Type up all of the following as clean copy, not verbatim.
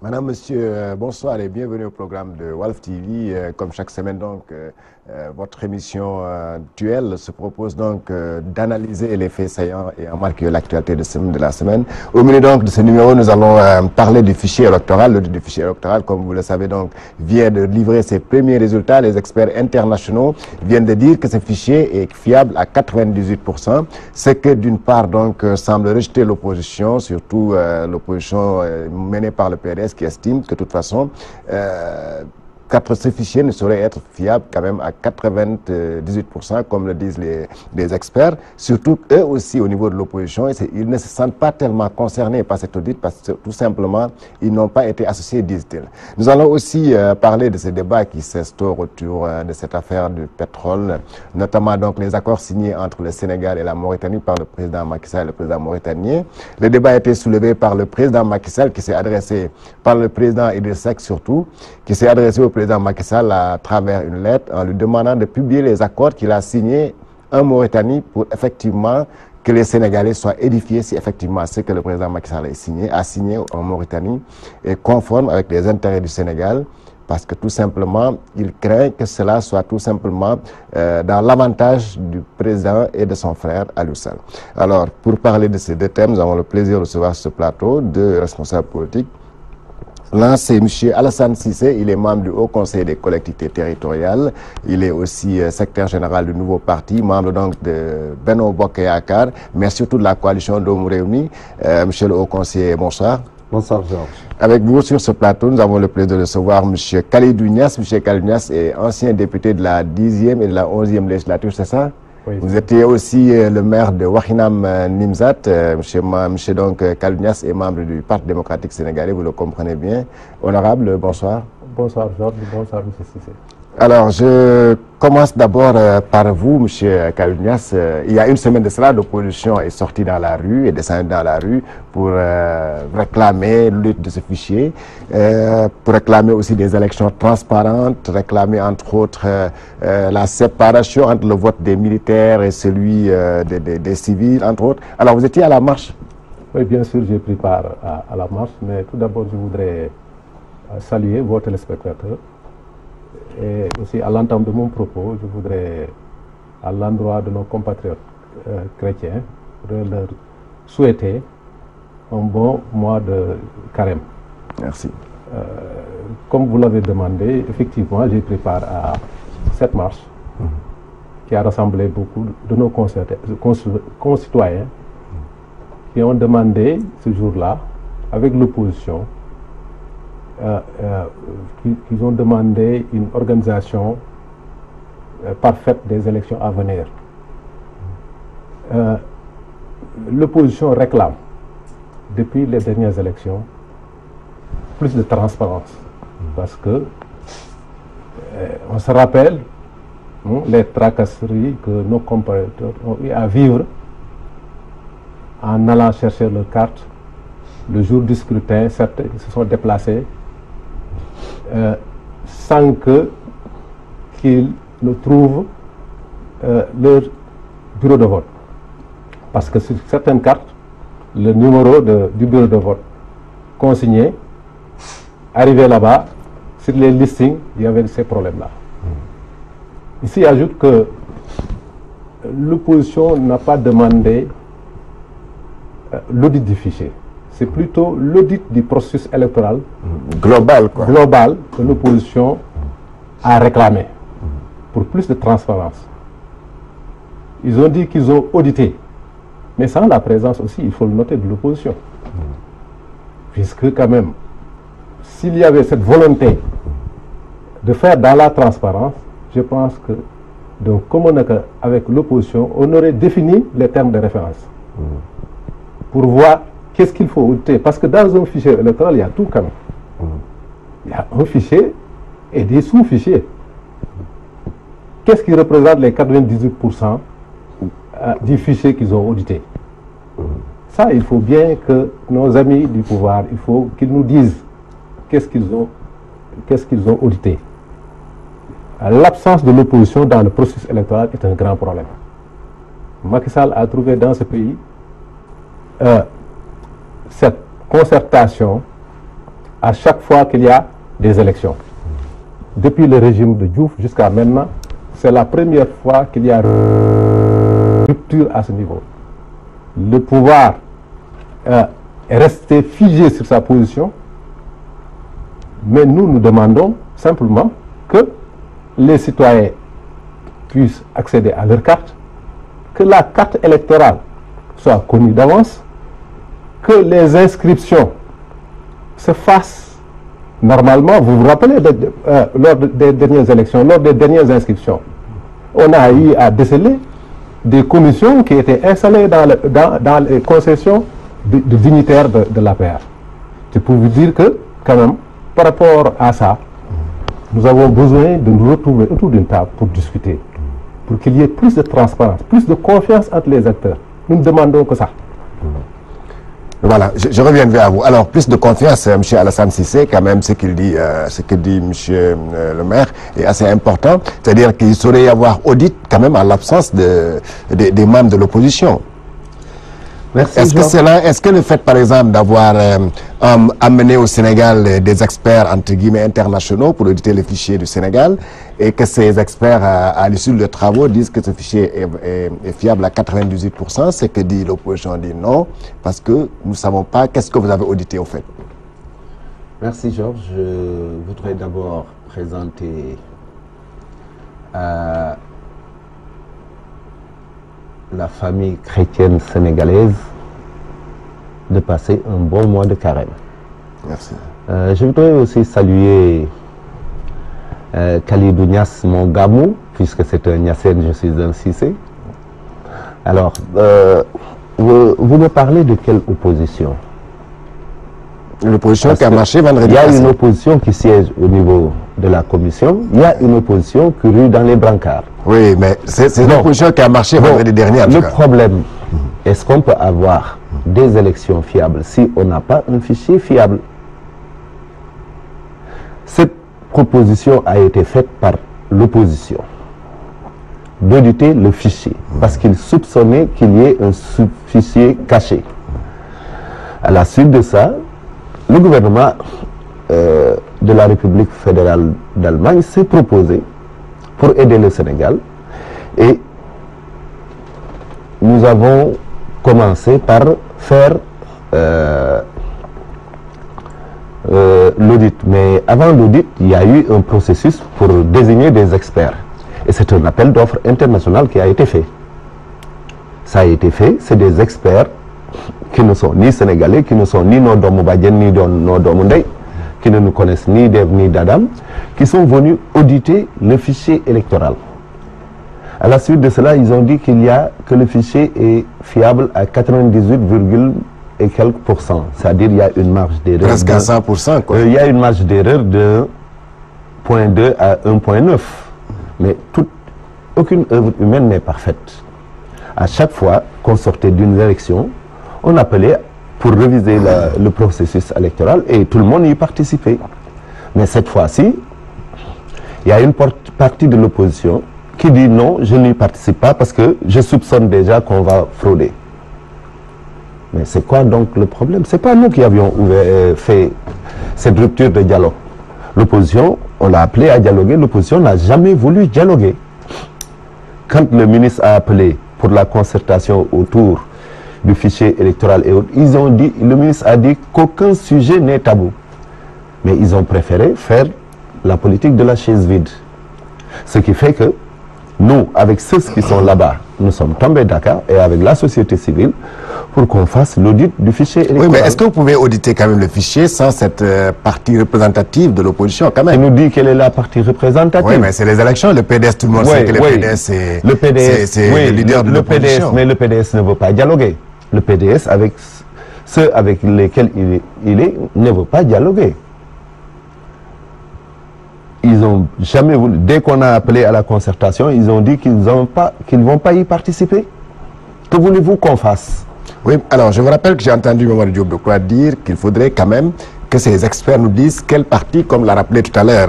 Madame, Monsieur, bonsoir et bienvenue au programme de Walf TV. Comme chaque semaine, donc, votre émission Duel se propose donc d'analyser les faits saillants et en marquer l'actualité de la semaine. Au milieu donc de ce numéro, nous allons parler du fichier électoral. L'audit du fichier électoral, comme vous le savez, donc, vient de livrer ses premiers résultats. Les experts internationaux viennent de dire que ce fichier est fiable à 98%, ce que d'une part donc semble rejeter l'opposition, surtout l'opposition menée par le PDS, qui estime que de toute façon, ce fichier ne saurait être fiable quand même à 98%, comme le disent les experts. Surtout, eux aussi, au niveau de l'opposition, ils ne se sentent pas tellement concernés par cet audit parce que tout simplement, ils n'ont pas été associés, disent-ils. Nous allons aussi parler de ce débat qui s'instaure autour de cette affaire du pétrole, notamment donc les accords signés entre le Sénégal et la Mauritanie par le président Macky Sall et le président mauritanien. Le débat a été soulevé par le président Macky Sall qui s'est adressé, par le président Idriss Seck surtout, qui s'est adressé au président Macky Sall à travers une lettre en lui demandant de publier les accords qu'il a signés en Mauritanie pour effectivement que les Sénégalais soient édifiés si effectivement ce que le président Macky Sall a signé en Mauritanie est conforme avec les intérêts du Sénégal, parce que tout simplement, il craint que cela soit tout simplement dans l'avantage du président et de son frère Aliou Sall. Alors, pour parler de ces deux thèmes, nous avons le plaisir de recevoir sur ce plateau deux responsables politiques. L'un, c'est M. Alassane Cissé, il est membre du Haut Conseil des collectivités territoriales. Il est aussi secrétaire général du nouveau parti, membre donc de Benno Bokk Yakaar, mais surtout de la coalition Doomu Rewmi. Monsieur le Haut Conseiller, bonsoir. Bonsoir, Georges. Avec vous sur ce plateau, nous avons le plaisir de recevoir M. Khalidou Niass. M. Khalidou Niass est ancien député de la 10e et de la 11e législature, c'est ça? Oui. Vous étiez aussi le maire de Wakhinam Nimzatt. Monsieur donc Khalidou Niass est membre du Parti démocratique sénégalais, vous le comprenez bien. Honorable, bonsoir. Bonsoir Georges, bonsoir M. Cissé. Alors, je commence d'abord par vous, M. Khalidou Niass. Il y a une semaine de cela, l'opposition est sortie dans la rue, est descendue dans la rue pour réclamer lutte de ce fichier, pour réclamer aussi des élections transparentes, réclamer entre autres la séparation entre le vote des militaires et celui des civils, entre autres. Alors, vous étiez à la marche? Oui, bien sûr, j'ai pris part à la marche, mais tout d'abord, je voudrais saluer vos téléspectateurs. Et aussi, à l'entame de mon propos, je voudrais, à l'endroit de nos compatriotes chrétiens, leur souhaiter un bon mois de carême. Merci. Comme vous l'avez demandé, effectivement, j'ai pris part à cette marche qui a rassemblé beaucoup de nos concitoyens qui ont demandé ce jour-là, avec l'opposition, qu'ils ont demandé une organisation parfaite des élections à venir. L'opposition réclame, depuis les dernières élections, plus de transparence. Parce que, on se rappelle les tracasseries que nos compatriotes ont eu à vivre en allant chercher leurs cartes. Le jour du scrutin, certains se sont déplacés sans qu'ils ne trouvent leur bureau de vote. Parce que sur certaines cartes, le numéro du bureau de vote consigné, arrivé là-bas, sur les listings, il y avait ces problèmes-là. Ici, ajoute que l'opposition n'a pas demandé l'audit du fichier. C'est plutôt l'audit du processus électoral global que l'opposition a réclamé pour plus de transparence. Ils ont dit qu'ils ont audité, mais sans la présence aussi, il faut le noter, de l'opposition. Puisque quand même, s'il y avait cette volonté de faire dans la transparence, je pense que donc, comme on est avec l'opposition, on aurait défini les termes de référence pour voir qu'est-ce qu'il faut auditer. Parce que dans un fichier électoral, il y a tout quand même. Il y a un fichier et des sous-fichiers. Qu'est-ce qui représente les 98% du fichier qu'ils ont audité? Ça, il faut bien que nos amis du pouvoir, il faut qu'ils nous disent qu'est-ce qu'ils ont audité. L'absence de l'opposition dans le processus électoral est un grand problème. Macky Sall a trouvé dans ce pays cette concertation à chaque fois qu'il y a des élections. Depuis le régime de Diouf jusqu'à maintenant, c'est la première fois qu'il y a rupture à ce niveau. Le pouvoir est resté figé sur sa position, mais nous demandons simplement que les citoyens puissent accéder à leur carte, que la carte électorale soit connue d'avance, que les inscriptions se fassent normalement. Vous vous rappelez, lors des dernières élections, lors des dernières inscriptions, on a eu à déceler des commissions qui étaient installées dans les concessions de dignitaires de l'APR. C'est pour vous dire que, quand même, par rapport à ça, nous avons besoin de nous retrouver autour d'une table pour discuter, pour qu'il y ait plus de transparence, plus de confiance entre les acteurs. Nous ne demandons que ça. Voilà, je reviens vers vous. Alors, plus de confiance, M. Alassane Cissé, quand même, ce que dit M. le maire est assez important. C'est-à-dire qu'il saurait y avoir audit, quand même, en l'absence des membres de l'opposition. Merci. Est-ce que le fait, par exemple, d'avoir amené au Sénégal des experts, entre guillemets, internationaux pour auditer le fichier du Sénégal, et que ces experts, à l'issue de leurs travaux, disent que ce fichier est fiable à 98%, c'est que dit l'opposition dit non, parce que nous ne savons pas qu'est-ce que vous avez audité au fait. Merci Georges. Je voudrais d'abord présenter la famille chrétienne sénégalaise de passer un bon mois de carême. Merci. Je voudrais aussi saluer Khalidou Niass, mon gamou, puisque c'est un Niassène, je suis un Cissé. Alors, vous me parlez de quelle opposition? L'opposition qui a marché vendredi. Il y a une opposition qui siège au niveau de la commission, il y a une opposition qui rue dans les brancards. Oui, mais c'est l'opposition qui a marché vendredi dernier. Le problème, est-ce qu'on peut avoir des élections fiables si on n'a pas un fichier fiable? Cette proposition a été faite par l'opposition d'auditer le fichier parce qu'il soupçonnait qu'il y ait un fichier caché. À la suite de ça, le gouvernement de la République fédérale d'Allemagne s'est proposé pour aider le Sénégal et nous avons commencé par faire l'audit. Mais avant l'audit, il y a eu un processus pour désigner des experts. Et c'est un appel d'offres international qui a été fait. Ça a été fait, c'est des experts qui ne sont ni sénégalais, qui ne sont ni nos Domobadjen, ni nos Domundei, qui ne nous connaissent ni d'Ève ni d'Adam, qui sont venus auditer le fichier électoral. À la suite de cela, ils ont dit que le fichier est fiable à 98, et quelques %. C'est-à-dire qu'il y a une marge d'erreur. Presque à 100%, quoi. Il y a une marge d'erreur de 0,2 à 1,9. Mais aucune œuvre humaine n'est parfaite. À chaque fois qu'on sortait d'une élection, on appelait pour réviser le processus électoral et tout le monde y participait. Mais cette fois-ci, il y a une partie de l'opposition qui dit non, je n'y participe pas parce que je soupçonne déjà qu'on va frauder. Mais c'est quoi donc le problème? Ce n'est pas nous qui avions fait cette rupture de dialogue. L'opposition, on l'a appelé à dialoguer, l'opposition n'a jamais voulu dialoguer. Quand le ministre a appelé pour la concertation autour du fichier électoral et autres, ils ont dit, le ministre a dit qu'aucun sujet n'est tabou. Mais ils ont préféré faire la politique de la chaise vide. Ce qui fait que nous, avec ceux qui sont là-bas, nous sommes tombés d'accord et avec la société civile pour qu'on fasse l'audit du fichier électoral. Oui, mais est-ce que vous pouvez auditer quand même le fichier sans cette partie représentative de l'opposition quand même? Il nous dit quelle est la partie représentative. Oui, mais c'est les élections, le PDS, tout le monde sait que le PDS c'est le leader de l'opposition. Mais le PDS ne veut pas dialoguer. Le PDS, avec ceux avec lesquels il est, ne veut pas dialoguer. Ils n'ont jamais voulu. Dès qu'on a appelé à la concertation, ils ont dit qu'ils ne vont pas y participer. Que voulez-vous qu'on fasse? Oui, alors je vous rappelle que j'ai entendu Mamadou Diop Decroix dire qu'il faudrait quand même que ces experts nous disent quelle partie, comme l'a rappelé tout à l'heure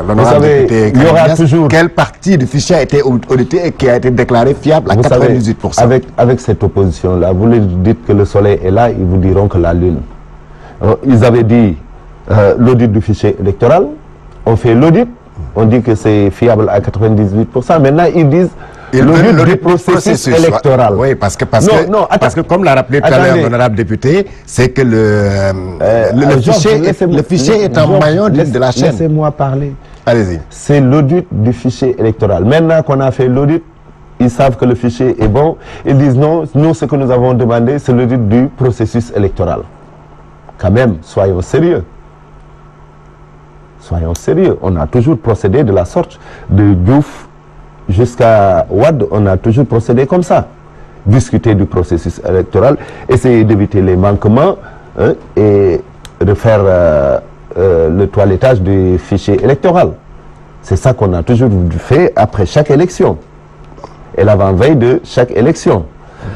l'honorable député Karigas, quelle partie du fichier a été audité et qui a été déclaré fiable à 98%. Avec cette opposition-là, vous leur dites que le soleil est là, ils vous diront que la lune. Alors, ils avaient dit l'audit du fichier électoral. On fait l'audit, on dit que c'est fiable à 98%. Maintenant, ils disent l'audit du processus électoral. Oui, parce que comme l'a rappelé tout à l'heure l'honorable député, c'est que le fichier est un maillon de la chaîne. Laissez-moi parler. Allez-y. C'est l'audit du fichier électoral. Maintenant qu'on a fait l'audit, ils savent que le fichier est bon. Ils disent non, nous, ce que nous avons demandé, c'est l'audit du processus électoral. Quand même, soyons sérieux. Soyons sérieux. On a toujours procédé de la sorte. De Diouf jusqu'à Wade, on a toujours procédé comme ça. Discuter du processus électoral, essayer d'éviter les manquements et de faire le toilettage du fichier électoral. C'est ça qu'on a toujours fait après chaque élection et l'avant-veille de chaque élection.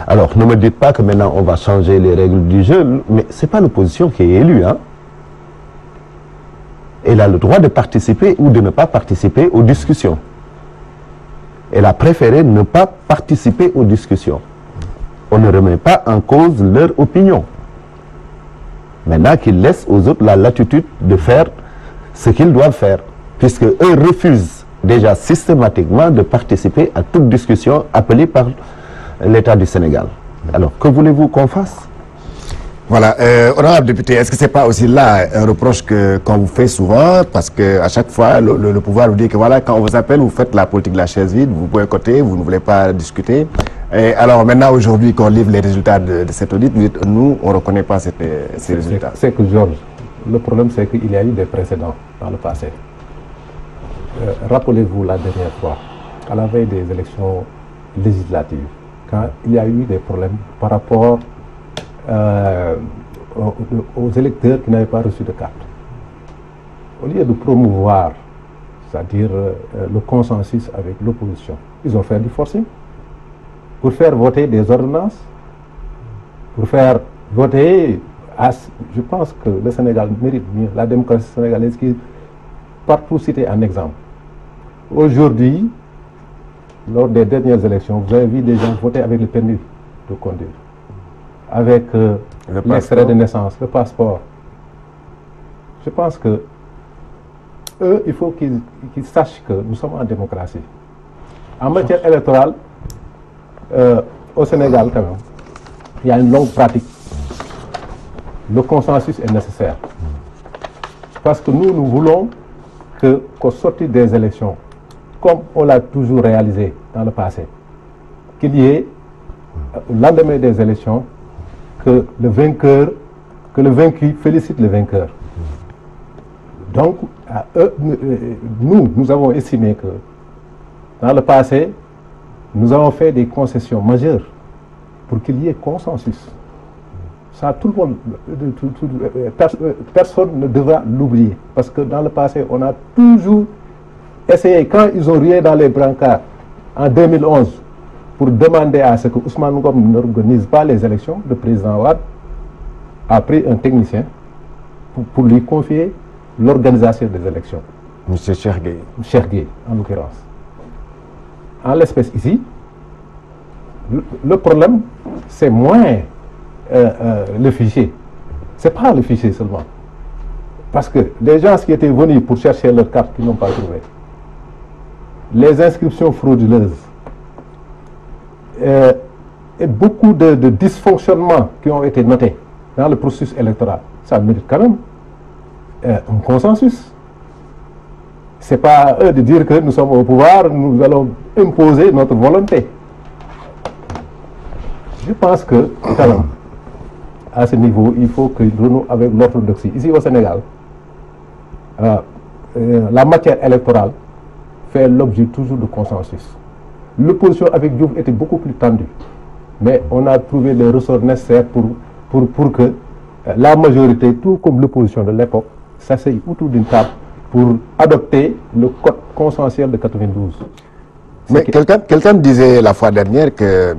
Alors, ne me dites pas que maintenant on va changer les règles du jeu, mais ce n'est pas l'opposition qui est élue. Hein. Elle a le droit de participer ou de ne pas participer aux discussions. Elle a préféré ne pas participer aux discussions. On ne remet pas en cause leur opinion. Maintenant qu'ils laissent aux autres la latitude de faire ce qu'ils doivent faire, puisque eux refusent déjà systématiquement de participer à toute discussion appelée par l'État du Sénégal. Alors, que voulez-vous qu'on fasse? Voilà, honorable député, est-ce que ce n'est pas aussi là un reproche qu'on vous fait souvent, parce qu'à chaque fois, le pouvoir vous dit que voilà, quand on vous appelle, vous faites la politique de la chaise vide, vous boycottez, vous ne voulez pas discuter. Et alors maintenant, aujourd'hui, qu'on livre les résultats de cet audit, vous dites, nous, on ne reconnaît pas ces résultats. C'est que, Georges, le problème, c'est qu'il y a eu des précédents dans le passé. Rappelez-vous la dernière fois, à la veille des élections législatives, quand il y a eu des problèmes par rapport aux électeurs qui n'avaient pas reçu de carte. Au lieu de promouvoir, c'est-à-dire le consensus avec l'opposition, ils ont fait du forcing pour faire voter des ordonnances, pour faire voter, je pense que le Sénégal mérite mieux, la démocratie sénégalaise qui est partout citée en exemple. Aujourd'hui, lors des dernières élections, vous avez vu des gens voter avec le permis de conduire, avec l'extrait de naissance, le passeport. Je pense que eux, il faut qu'ils sachent que nous sommes en démocratie. En matière électorale, au Sénégal, quand même, il y a une longue pratique. Le consensus est nécessaire. Parce que nous voulons qu'au sortir des élections, comme on l'a toujours réalisé dans le passé, qu'il y ait, au lendemain des élections, que le vaincu félicite le vainqueur. Donc, nous avons estimé que dans le passé, nous avons fait des concessions majeures pour qu'il y ait consensus. Ça, tout le monde, personne ne devra l'oublier. Parce que dans le passé, on a toujours essayé, quand ils ont rué dans les brancards en 2011, pour demander à ce que Ousmane Ngom n'organise pas les élections, le président Wade a pris un technicien pour lui confier l'organisation des élections. M. Cheikh Gueye. Cheikh Gueye, en l'occurrence. En l'espèce ici, le problème, c'est moins le fichier. Ce n'est pas le fichier seulement. Parce que les gens qui étaient venus pour chercher leur carte qui n'ont pas trouvé, les inscriptions frauduleuses, et beaucoup de dysfonctionnements qui ont été notés dans le processus électoral, ça mérite quand même un consensus. Ce n'est pas à eux de dire que nous sommes au pouvoir, nous allons imposer notre volonté. Je pense que, quand même, à ce niveau, il faut que nous renouons avec l'orthodoxie. Ici au Sénégal, la matière électorale fait l'objet toujours de consensus. L'opposition avec Diouf était beaucoup plus tendue, mais on a trouvé les ressorts nécessaires pour que la majorité, tout comme l'opposition de l'époque, s'asseye autour d'une table pour adopter le code consensuel de 92. Mais quelqu'un disait la fois dernière que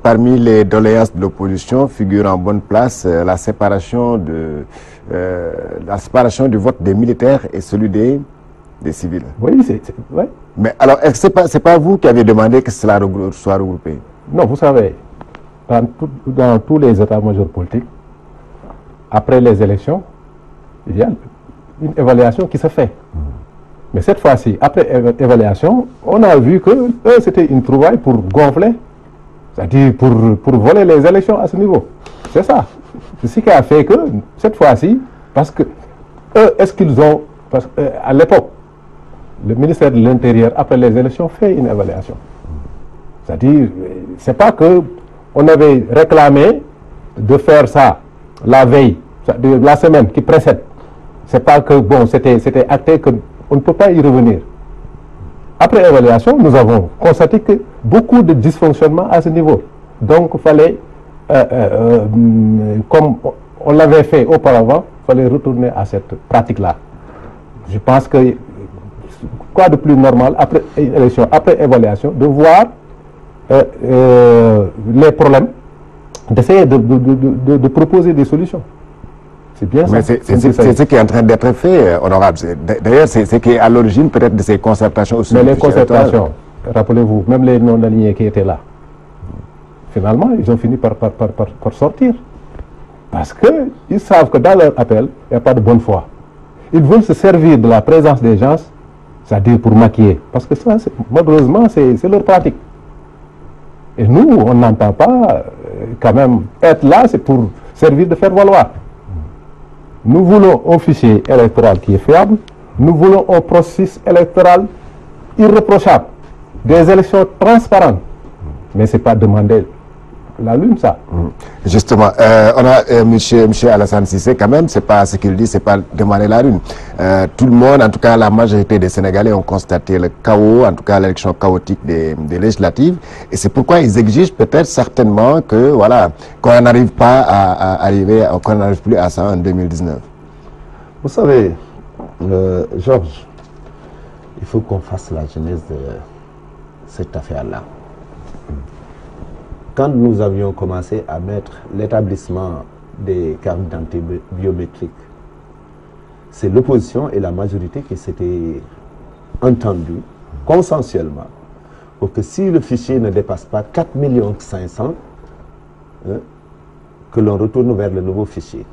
parmi les doléances de l'opposition figure en bonne place la séparation du vote des militaires et celui des civils. Oui, ouais. Mais alors, est-ce que ce n'est pas vous qui avez demandé que cela soit regroupé? Non, vous savez, dans tous les états-majors politiques, après les élections, il y a une évaluation qui se fait. Mais cette fois-ci, après évaluation, on a vu que c'était une trouvaille pour gonfler, c'est-à-dire pour voler les élections à ce niveau. C'est ça. C'est ce qui a fait que cette fois-ci, parce que eux, est-ce qu'ils ont, parce qu'à l'époque, le ministère de l'Intérieur, après les élections, fait une évaluation. C'est-à-dire, c'est pas que on avait réclamé de faire ça la veille, de la semaine qui précède. C'est pas que, bon, c'était acté qu'on ne peut pas y revenir. Après évaluation, nous avons constaté que beaucoup de dysfonctionnements à ce niveau. Donc, il fallait, comme on l'avait fait auparavant, il fallait retourner à cette pratique-là. Je pense que, quoi de plus normal, après élection, après évaluation, de voir les problèmes, d'essayer de proposer des solutions. C'est bien ça. Mais c'est ce qui est en train d'être fait, honorable. D'ailleurs, c'est ce qui est à l'origine peut-être de ces concertations aussi. Mais les concertations, rappelez-vous, même les non-alignés qui étaient là, finalement, ils ont fini par sortir. Parce qu'ils savent que dans leur appel, il n'y a pas de bonne foi. Ils veulent se servir de la présence des gens, c'est-à-dire pour maquiller. Parce que ça, malheureusement, c'est leur pratique. Et nous, on n'entend pas quand même être là, c'est pour servir de faire valoir. Nous voulons un fichier électoral qui est fiable, nous voulons un processus électoral irréprochable, des élections transparentes. Mais ce n'est pas demander la lune, ça. Justement, on a monsieur Alassane Cissé, quand même, c'est pas ce qu'il dit, c'est pas demander la lune. Tout le monde, en tout cas la majorité des Sénégalais ont constaté le chaos, en tout cas l'élection chaotique des législatives, et c'est pourquoi ils exigent peut-être certainement que, voilà, qu'on n'arrive pas à arriver, qu'on n'arrive plus à ça en 2019. Vous savez, Georges, il faut qu'on fasse la genèse de cette affaire-là. Quand nous avions commencé à mettre l'établissement des cartes d'identité biométriques, c'est l'opposition et la majorité qui s'étaient entendus consensuellement pour que si le fichier ne dépasse pas 4 500 000, que l'on retourne vers le nouveau fichier.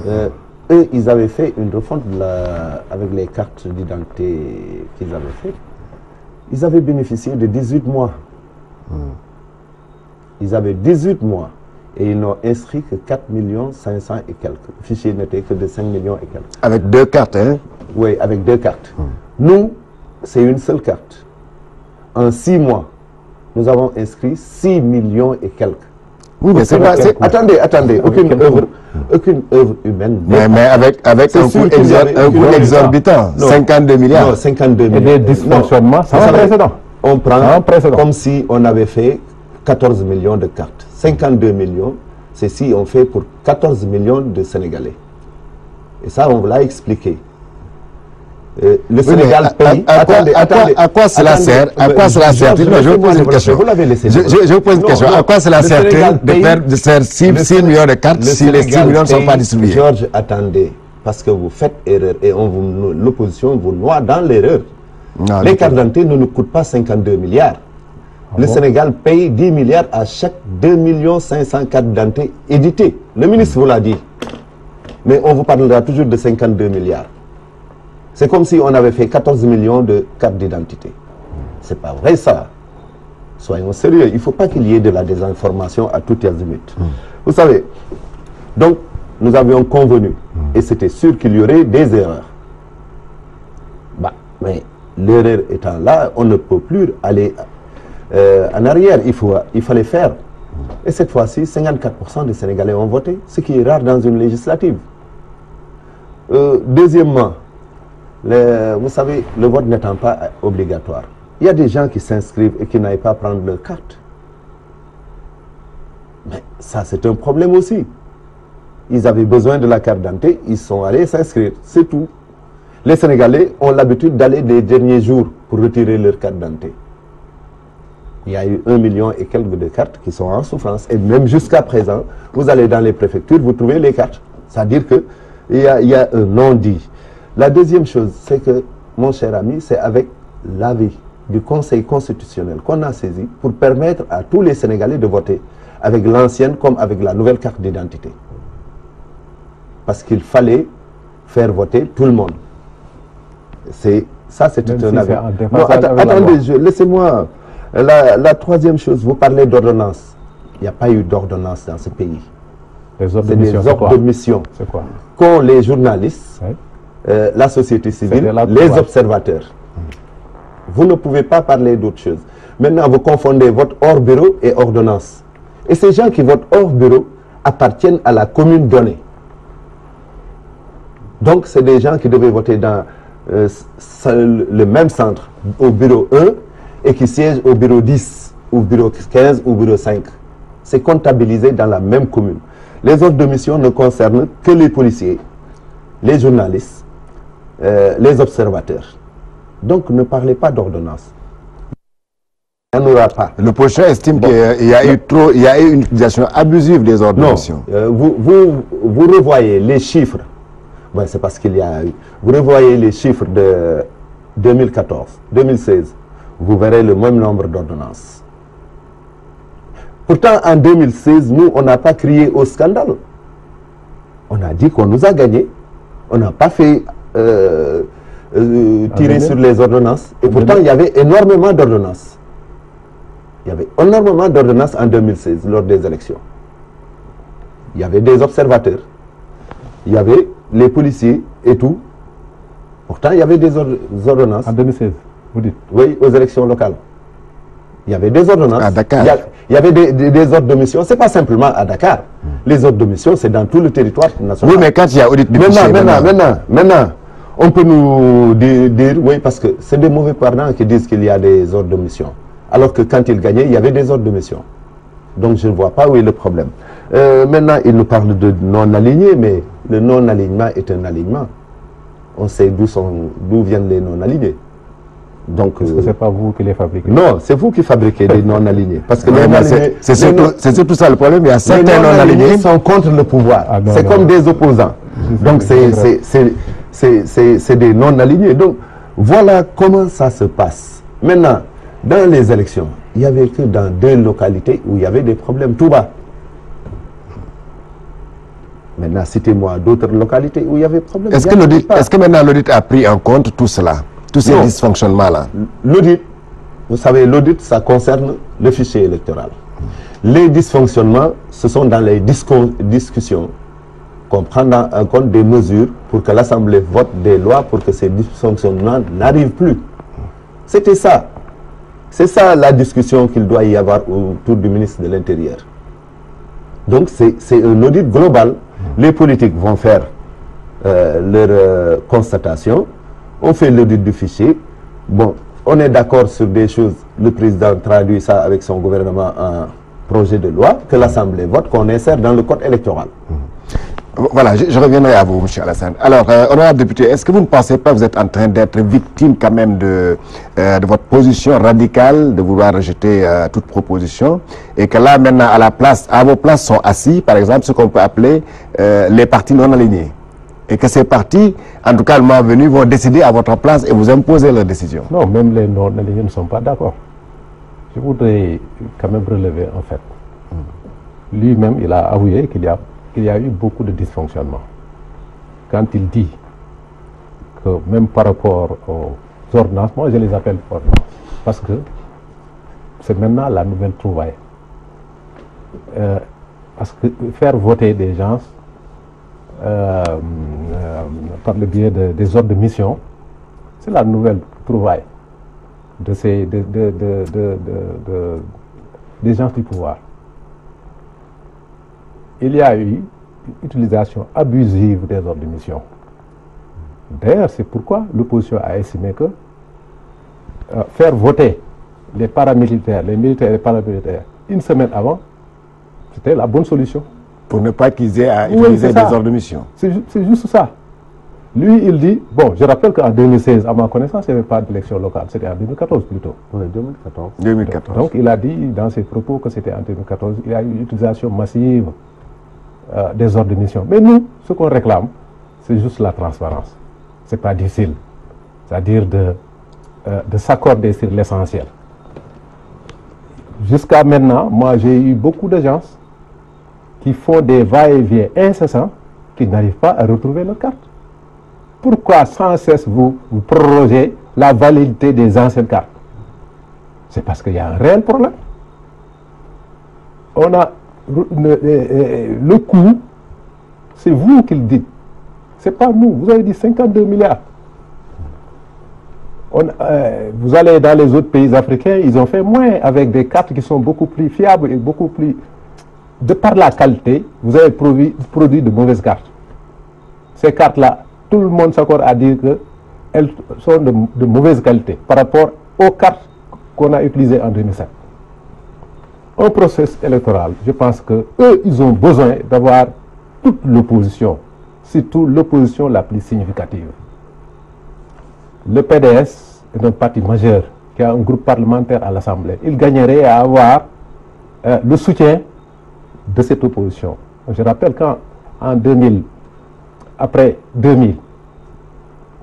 Eux, ils avaient fait une refonte avec les cartes d'identité qu'ils avaient faites. Ils avaient bénéficié de 18 mois. Ils avaient 18 mois et ils n'ont inscrit que 4 500 000 et quelques. Le fichier n'était que de 5 millions et quelques. Avec 2 cartes, hein? Oui, avec 2 cartes. Nous, c'est une seule carte. En 6 mois, nous avons inscrit 6 millions et quelques. Oui, mais c'est pas... Attendez, aucune œuvre humaine. Mais avec un coût exorbitant, non, 52 milliards. Non, 52 milliards. Et des dysfonctionnements sans précédent. On prend comme si on avait fait 14 millions de cartes. 52 millions, c'est si on fait pour 14 millions de Sénégalais. Et ça, on l'a expliqué. Le Sénégal paye... À quoi cela sert? À quoi cela sert? Je vous pose une question. Vous l'avez laissé. Je vous pose une question. À quoi cela sert de faire 6 millions de cartes si les 6 millions ne sont pas distribués? Georges, attendez. Parce que vous faites erreur et l'opposition vous noie dans l'erreur. Les cartes d'identité ne nous coûtent pas 52 milliards. Le Sénégal paye 10 milliards à chaque 2 500 000 cartes d'identité éditées. Le ministre vous l'a dit. Mais on vous parlera toujours de 52 milliards. C'est comme si on avait fait 14 millions de cartes d'identité. C'est pas vrai ça. Soyons sérieux. Il ne faut pas qu'il y ait de la désinformation à tout azimut. Vous savez, donc nous avions convenu, et c'était sûr qu'il y aurait des erreurs. Mais l'erreur étant là, on ne peut plus aller en arrière. Il fallait faire. Et cette fois-ci, 54% des Sénégalais ont voté, ce qui est rare dans une législative. Deuxièmement, vous savez, le vote n'étant pas obligatoire, il y a des gens qui s'inscrivent et qui n'aillent pas prendre leur carte. Mais ça, c'est un problème aussi. Ils avaient besoin de la carte d'identité, ils sont allés s'inscrire, c'est tout. Les Sénégalais ont l'habitude d'aller les derniers jours pour retirer leur carte d'identité. Il y a eu 1 million et quelques de cartes qui sont en souffrance. Et même jusqu'à présent, vous allez dans les préfectures, vous trouvez les cartes. C'est-à-dire qu'il y a un non-dit. La deuxième chose, c'est que, mon cher ami, c'est avec l'avis du Conseil constitutionnel qu'on a saisi pour permettre à tous les Sénégalais de voter avec l'ancienne comme avec la nouvelle carte d'identité. Parce qu'il fallait faire voter tout le monde. Ça, c'est un avis. Non, attendez, laissez-moi. La troisième chose, vous parlez d'ordonnance. Il n'y a pas eu d'ordonnance dans ce pays. C'est des ordres de mission. C'est quoi? Qu'ont les journalistes, la société civile, les observateurs. Vous ne pouvez pas parler d'autre chose. Maintenant, vous confondez vote hors bureau et ordonnance. Et ces gens qui votent hors bureau appartiennent à la commune donnée. Donc, c'est des gens qui devaient voter dans le même centre, au bureau 1, et qui siègent au bureau 10, ou bureau 15, ou bureau 5. C'est comptabilisé dans la même commune. Les ordres de mission ne concernent que les policiers, les journalistes, les observateurs. Donc, ne parlez pas d'ordonnance. Il n'y en aura pas. L'opposition estime qu'il y a eu une utilisation abusive des ordres de mission. Vous revoyez les chiffres. Bon, c'est parce qu'il y a eu. Vous revoyez les chiffres de 2014, 2016. Vous verrez le même nombre d'ordonnances. Pourtant, en 2016, nous, on n'a pas crié au scandale. On a dit qu'on nous a gagné. On n'a pas fait tirer sur les ordonnances. Et pourtant, il y avait énormément d'ordonnances. Il y avait énormément d'ordonnances en 2016, lors des élections. Il y avait des observateurs. Il y avait les policiers et tout. Pourtant, il y avait des ordonnances. En 2016, vous dites? Oui, aux élections locales. Il y avait des ordonnances. À Dakar. Il y avait des ordres de mission. Ce n'est pas simplement à Dakar. Les ordres de mission, c'est dans tout le territoire national. Oui, mais quand il y a audit du fichier... Maintenant, on peut nous dire, oui, parce que c'est des mauvais perdants qui disent qu'il y a des ordres de mission. Alors que quand ils gagnaient, il y avait des ordres de mission. Donc je ne vois pas où est le problème. Maintenant, il nous parle de non-alignés, mais le non-alignement est un alignement. On sait d'où viennent les non-alignés. Donc, est-ce que ce n'est pas vous qui les fabriquez? Non, c'est vous qui fabriquez des non-alignés. Parce que c'est surtout ça le problème. Il y a certains non-alignés qui sont contre le pouvoir. C'est comme des opposants. Donc c'est des non-alignés. Donc voilà comment ça se passe. Maintenant, dans les élections, il n'y avait que dans 2 localités où il y avait des problèmes tout bas. Maintenant, citez-moi d'autres localités où il y avait des problèmes. Est-ce que maintenant l'audit a pris en compte tout cela? Tous ces dysfonctionnements-là? L'audit, vous savez, l'audit, ça concerne le fichier électoral. Les dysfonctionnements, ce sont dans les discussions qu'on prend en compte des mesures pour que l'Assemblée vote des lois pour que ces dysfonctionnements n'arrivent plus. C'était ça. C'est ça la discussion qu'il doit y avoir autour du ministre de l'Intérieur. Donc c'est un audit global. Les politiques vont faire leur constatation. On fait l'audit du fichier. Bon, on est d'accord sur des choses. Le président traduit ça avec son gouvernement en projet de loi que l'Assemblée vote, qu'on insère dans le code électoral. Voilà, je reviendrai à vous, M. Alassane. Alors, honorable député, est-ce que vous ne pensez pas que vous êtes en train d'être victime quand même de votre position radicale, de vouloir rejeter toute proposition, et que là, maintenant, à vos places sont assis, par exemple, ce qu'on peut appeler les partis non alignés, et que ces partis, en tout cas le moment venu, vont décider à votre place et vous imposer leur décision? Non, même les non alignés ne sont pas d'accord. Je voudrais quand même relever, en fait. Lui-même, il a avoué qu'il y a eu beaucoup de dysfonctionnements. Quand il dit que même par rapport aux ordonnances, moi je les appelle ordonnances, parce que c'est maintenant la nouvelle trouvaille. Parce que faire voter des gens par le biais des ordres de mission, c'est la nouvelle trouvaille des gens du pouvoir. Il y a eu une utilisation abusive des ordres de mission. D'ailleurs, c'est pourquoi l'opposition a estimé que faire voter les paramilitaires, les militaires et les paramilitaires une semaine avant, c'était la bonne solution. Pour ne pas qu'ils aient à utiliser des ordres de mission. C'est juste ça. Lui, il dit, bon, je rappelle qu'en 2016, à ma connaissance, il n'y avait pas d'élection locale, c'était en 2014 plutôt. Oui, 2014. Donc, il a dit dans ses propos que c'était en 2014, il y a eu une utilisation massive des ordres de mission. Mais nous, ce qu'on réclame, c'est juste la transparence. Ce n'est pas difficile. C'est-à-dire de s'accorder sur l'essentiel. Jusqu'à maintenant, moi, j'ai eu beaucoup de gens qui font des va-et-vient incessants, qui n'arrivent pas à retrouver leur carte. pourquoi sans cesse vous prorogez la validité des anciennes cartes? C'est parce qu'il y a un réel problème. On a le coût, c'est vous qui le dites. C'est pas nous. Vous avez dit 52 milliards. Vous allez dans les autres pays africains, ils ont fait moins avec des cartes qui sont beaucoup plus fiables et beaucoup plus... De par la qualité, vous avez produit de mauvaises cartes. Ces cartes-là, tout le monde s'accorde à dire qu'elles sont de mauvaise qualité par rapport aux cartes qu'on a utilisées en 2007. Un processus électoral, je pense qu'eux, ils ont besoin d'avoir toute l'opposition, surtout l'opposition la plus significative. Le PDS est un parti majeur qui a un groupe parlementaire à l'Assemblée. Il gagnerait à avoir le soutien de cette opposition. Je rappelle qu'en 2000, après 2000,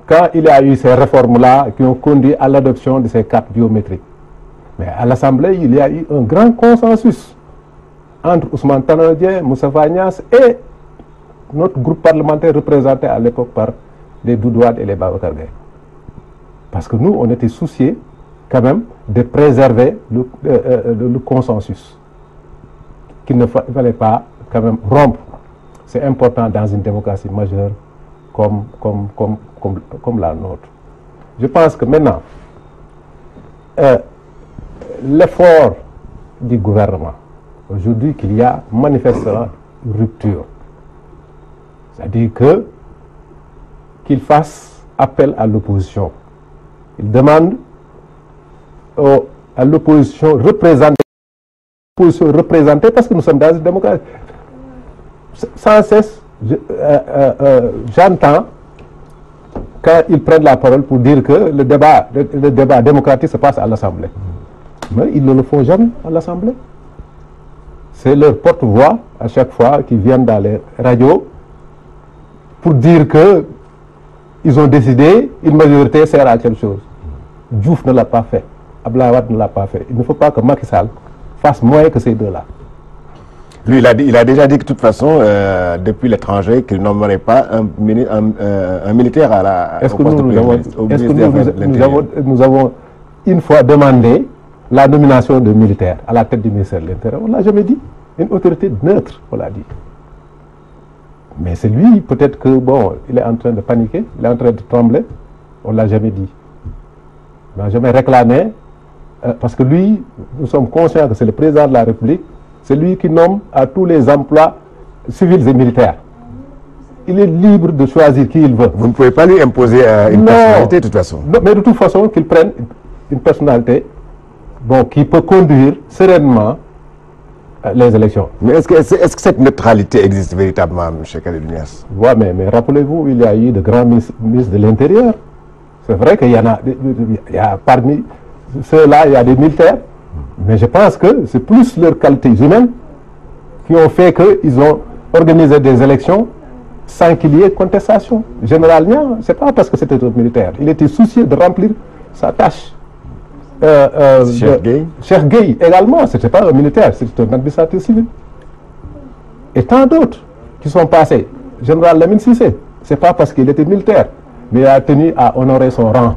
quand il y a eu ces réformes-là qui ont conduit à l'adoption de ces cartes biométriques, mais à l'Assemblée, il y a eu un grand consensus entre Ousmane Tanor Dieng, Moustapha Niasse et notre groupe parlementaire représenté à l'époque par les Doudou Wade et les Babacar Gaye. Parce que nous, on était souciés quand même de préserver le consensus, qu'il ne fallait pas quand même rompre. C'est important dans une démocratie majeure comme la nôtre. Je pense que maintenant, l'effort du gouvernement, aujourd'hui qu'il y a manifestement une rupture, c'est-à-dire qu'il fasse appel à l'opposition. Il demande à l'opposition représentée parce que nous sommes dans une démocratie. Sans cesse, j'entends quand ils prennent la parole pour dire que le débat démocratique se passe à l'Assemblée. Mais ils ne le font jamais à l'Assemblée. C'est leur porte-voix à chaque fois qu'ils viennent dans les radios pour dire que ils ont décidé, une majorité sert à quelque chose. Diouf ne l'a pas fait, Abdoulaye Wade ne l'a pas fait. Il ne faut pas que Macky Sall fasse moins que ces deux-là. Lui, il a déjà dit que de toute façon, depuis l'étranger, qu'il n'emmenerait pas un militaire à la Est-ce que nous avons une fois demandé la nomination de militaires à la tête du ministère de l'Intérieur? On ne l'a jamais dit. Une autorité neutre, on l'a dit. Mais c'est lui, peut-être que, bon, il est en train de paniquer, il est en train de trembler, on ne l'a jamais dit. On n'a jamais réclamé, parce que lui, nous sommes conscients que c'est le président de la République, c'est lui qui nomme à tous les emplois civils et militaires. Il est libre de choisir qui il veut. Vous ne pouvez pas lui imposer une personnalité, de toute façon. Non, mais de toute façon, qu'il prenne une personnalité qui peut conduire sereinement les élections. Mais est-ce que cette neutralité existe véritablement, M. Khalidou Niasse? Oui, mais rappelez-vous, il y a eu de grands ministres de l'Intérieur. C'est vrai qu'il y en a, parmi ceux-là, il y a des militaires, mais je pense que c'est plus leurs qualités humaines qui ont fait qu'ils ont organisé des élections sans qu'il y ait contestation. Général Niang, ce n'est pas parce que c'était un militaire. Il était soucieux de remplir sa tâche. Cheikh Gueye également, ce n'était pas un militaire, c'était un administrateur civil. Et tant d'autres qui sont passés. Général Lamine Cissé, ce n'est pas parce qu'il était militaire, mais il a tenu à honorer son rang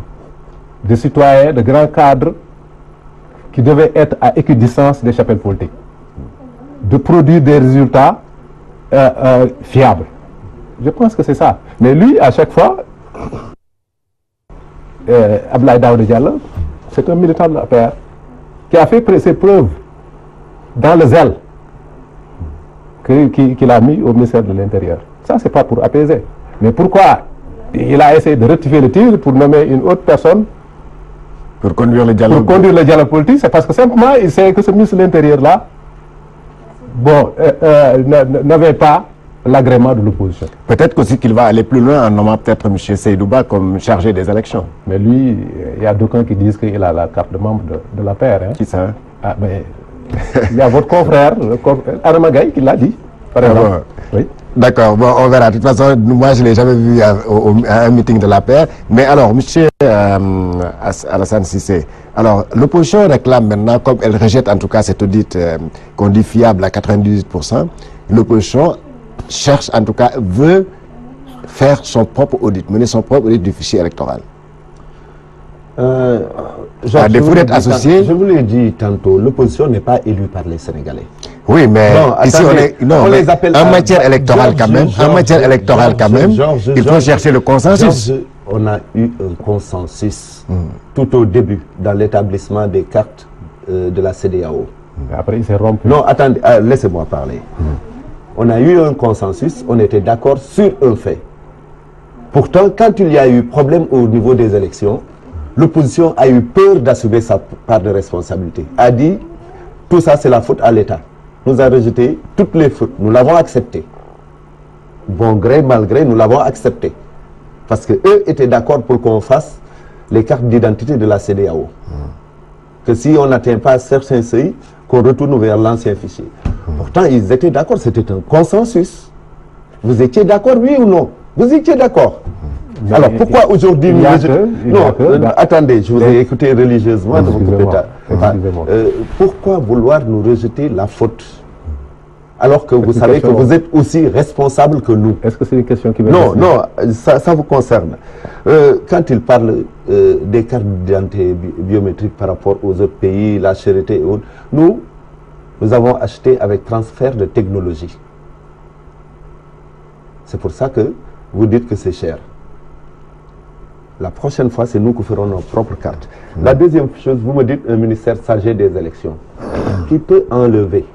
de citoyen, de grand cadre qui devait être à équidistance des chapelles politiques, de produire des résultats fiables. Je pense que c'est ça. Mais lui, à chaque fois, Abdoulaye Daouda Diallo, c'est un militant de la PR qui a fait ses preuves dans le zèle qu'il a mis au ministère de l'Intérieur. Ça, c'est pas pour apaiser. Mais pourquoi il a essayé de rectifier le tir pour nommer une autre personne pour conduire le dialogue? Pour conduire le dialogue politique, c'est parce que simplement il sait que ce ministre de l'Intérieur-là n'avait pas l'agrément de l'opposition. Peut-être aussi qu'il va aller plus loin en nommant peut-être M. Seydouba comme chargé des élections. Mais lui, il y a d'aucuns qui disent qu'il a la carte de membre de la PR. Hein. Qui ça? Mais il y a votre confrère, Adama Gaye, qui l'a dit, par exemple. Oui. D'accord, bon, on verra. De toute façon, moi, je ne l'ai jamais vu à un meeting de la PR. Mais alors, M. Alassane Cissé, alors, l'opposition réclame maintenant, comme elle rejette en tout cas cet audit qu'on dit fiable à 98%, l'opposition cherche, en tout cas, veut faire son propre audit, mener son propre audit du fichier électoral? À défaut d'être associé. Je vous l'ai dit tantôt, l'opposition n'est pas élue par les Sénégalais. Oui, mais non, ici attendez, on les appelle en matière électorale quand même. En matière électorale quand même, il faut chercher le consensus. On a eu un consensus tout au début dans l'établissement des cartes de la CEDEAO. Après, il s'est rompu. Non, attendez, laissez-moi parler. On a eu un consensus, on était d'accord sur un fait. Pourtant, quand il y a eu problème au niveau des élections, l'opposition a eu peur d'assumer sa part de responsabilité. A dit, tout ça c'est la faute à l'État. Nous a rejeté toutes les fautes. Nous l'avons accepté. Bon gré, mal gré, nous l'avons accepté. Parce qu'eux étaient d'accord pour qu'on fasse les cartes d'identité de la CEDEAO. Que si on n'atteint pas certains seuils, qu'on retourne vers l'ancien fichier. Pourtant, ils étaient d'accord, c'était un consensus. Vous étiez d'accord, oui ou non? Vous étiez d'accord. Alors pourquoi aujourd'hui nous attendez, je vous ai écouté religieusement. Pourquoi vouloir nous rejeter la faute alors que vous savez que vous êtes aussi responsable que nous? Est-ce que c'est une question qui Non, non, ça vous concerne. Quand il parle des cartes d'identité biométriques par rapport aux autres pays, la charité et autres, nous avons acheté avec transfert de technologie. C'est pour ça que vous dites que c'est cher. La prochaine fois, c'est nous qui ferons nos propres cartes. La deuxième chose, vous me dites un ministère chargé des élections qui peut enlever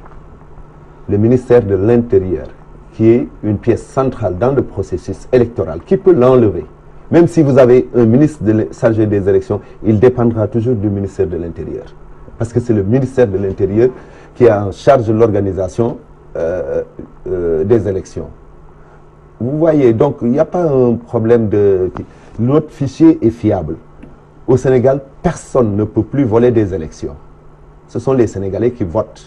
le ministère de l'Intérieur, qui est une pièce centrale dans le processus électoral, qui peut l'enlever. Même si vous avez un ministre chargé des élections, il dépendra toujours du ministère de l'Intérieur. Parce que c'est le ministère de l'Intérieur qui a en charge l'organisation des élections. Vous voyez, donc il n'y a pas un problème de... Notre fichier est fiable. Au Sénégal, personne ne peut plus voler des élections. Ce sont les Sénégalais qui votent.